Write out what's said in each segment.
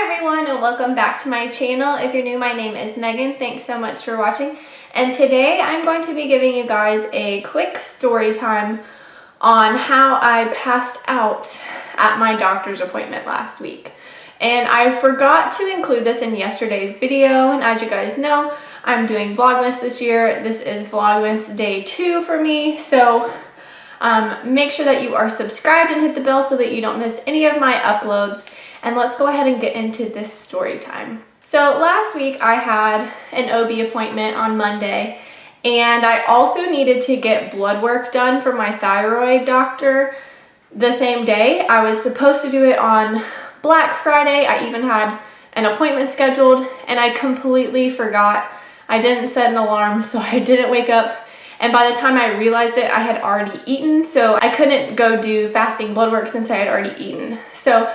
everyone, and welcome back to my channel. If you're new, my name is Megan. Thanks so much for watching. And today I'm going to be giving you guys a quick story time on how I passed out at my doctor's appointment last week. And I forgot to include this in yesterday's video, and as you guys know, I'm doing Vlogmas this year. This is Vlogmas day 2 for me, so make sure that you are subscribed and hit the bell so that you don't miss any of my uploads. And let's go ahead and get into this story time. So last week I had an OB appointment on Monday, and I also needed to get blood work done for my thyroid doctor the same day. I was supposed to do it on Black Friday. I even had an appointment scheduled, and I completely forgot. I didn't set an alarm, so I didn't wake up. And by the time I realized it, I had already eaten, so I couldn't go do fasting blood work since I had already eaten. So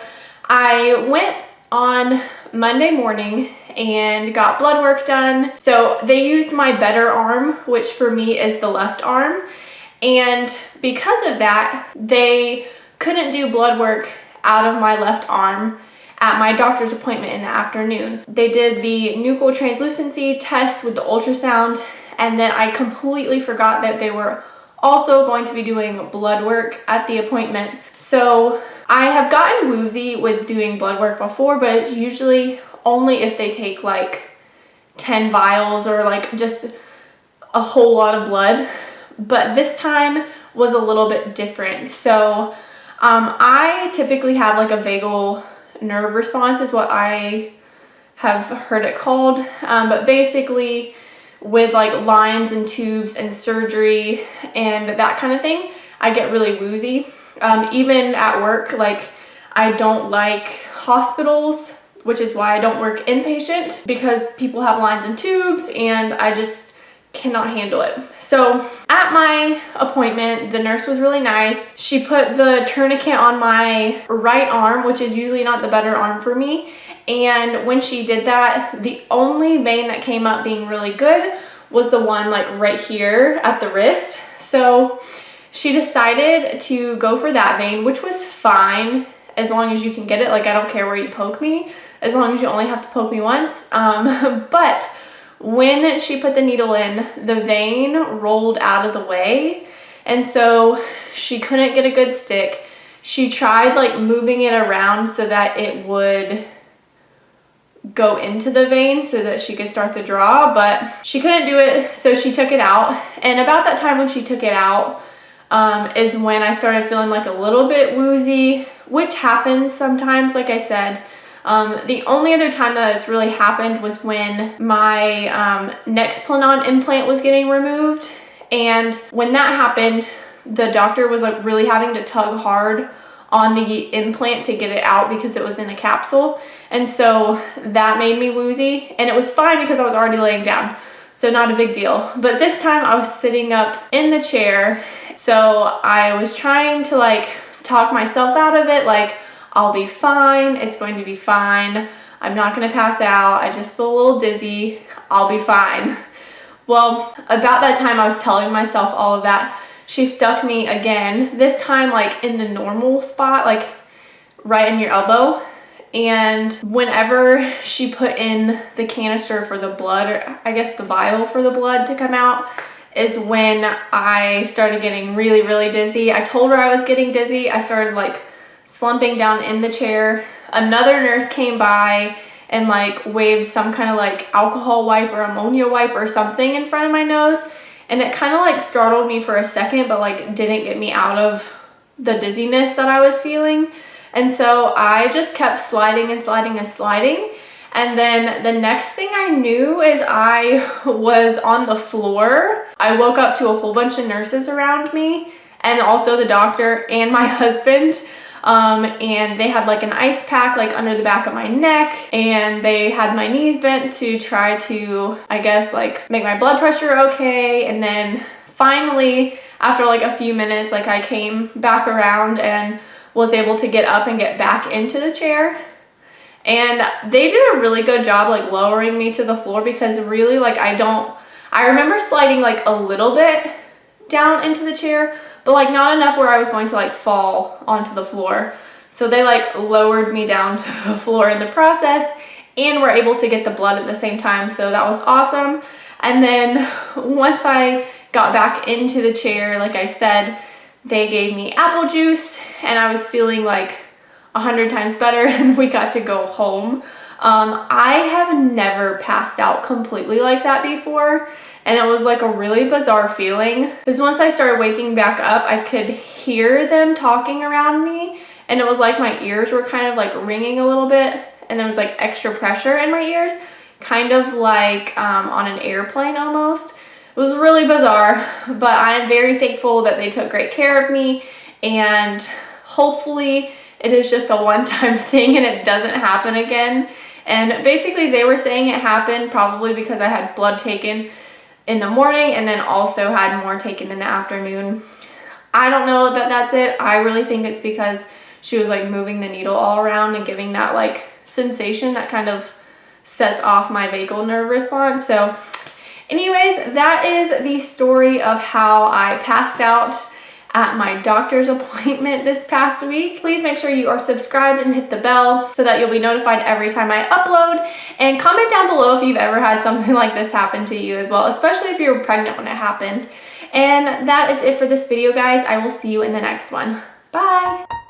I went on Monday morning and got blood work done. So they used my better arm, which for me is the left arm. And because of that, they couldn't do blood work out of my left arm at my doctor's appointment in the afternoon. They did the nuchal translucency test with the ultrasound, and then I completely forgot that they were also going to be doing blood work at the appointment. So I have gotten woozy with doing blood work before, but it's usually only if they take like 10 vials or like just a whole lot of blood. But this time was a little bit different. So I typically have like a vagal nerve response is what I have heard it called. But basically with like lines and tubes and surgery and that kind of thing, I get really woozy. Even at work, like I don't like hospitals, which is why I don't work inpatient, because people have lines and tubes and I just cannot handle it. So at my appointment, the nurse was really nice. She put the tourniquet on my right arm, which is usually not the better arm for me. And when she did that, the only vein that came up being really good was the one like right here at the wrist. So she decided to go for that vein, which was fine as long as you can get it. Like, I don't care where you poke me, as long as you only have to poke me once. But when she put the needle in, the vein rolled out of the way, and so she couldn't get a good stick. She tried like moving it around so that it would go into the vein so that she could start the draw, but she couldn't do it, so she took it out. And about that time when she took it out, is when I started feeling like a little bit woozy, which happens sometimes, like I said. The only other time that it's really happened was when my Nexplanon implant was getting removed. And when that happened, the doctor was like really having to tug hard on the implant to get it out because it was in a capsule. And so that made me woozy, and it was fine because I was already laying down, so not a big deal. But this time I was sitting up in the chair, so I was trying to like talk myself out of it, like, I'll be fine, it's going to be fine, I'm not gonna pass out, I just feel a little dizzy, I'll be fine. Well, about that time I was telling myself all of that, she stuck me again, this time like in the normal spot, like right in your elbow. And whenever she put in the canister for the blood, or I guess the vial for the blood to come out, is when I started getting really, really dizzy. I told her I was getting dizzy. I started like slumping down in the chair. Another nurse came by and like waved some kind of like alcohol wipe or ammonia wipe or something in front of my nose. And it kind of like startled me for a second, but like didn't get me out of the dizziness that I was feeling. And so I just kept sliding and sliding and sliding. And then the next thing I knew is I was on the floor. I woke up to a whole bunch of nurses around me, and also the doctor and my husband. And they had like an ice pack like under the back of my neck, and they had my knees bent to try to, I guess, like make my blood pressure okay. And then finally, after like a few minutes, like I came back around and was able to get up and get back into the chair. And they did a really good job like lowering me to the floor, because really like I remember sliding like a little bit down into the chair, but like not enough where I was going to like fall onto the floor. So they like lowered me down to the floor in the process and were able to get the blood at the same time. So that was awesome. And then once I got back into the chair, like I said, they gave me apple juice and I was feeling like 100 times better and we got to go home. I have never passed out completely like that before, and it was like a really bizarre feeling because once I started waking back up, I could hear them talking around me, and it was like my ears were kind of like ringing a little bit, and there was like extra pressure in my ears, kind of like on an airplane almost. It was really bizarre, but I am very thankful that they took great care of me, and hopefully it is just a one-time thing and it doesn't happen again. And basically they were saying it happened probably because I had blood taken in the morning and then also had more taken in the afternoon. I don't know that that's it. I really think it's because she was like moving the needle all around and giving that like sensation that kind of sets off my vagal nerve response. So anyways, that is the story of how I passed out at my doctor's appointment this past week. Please make sure you are subscribed and hit the bell so that you'll be notified every time I upload, and comment down below if you've ever had something like this happen to you as well, especially if you were pregnant when it happened. And that is it for this video, guys. I will see you in the next one. Bye.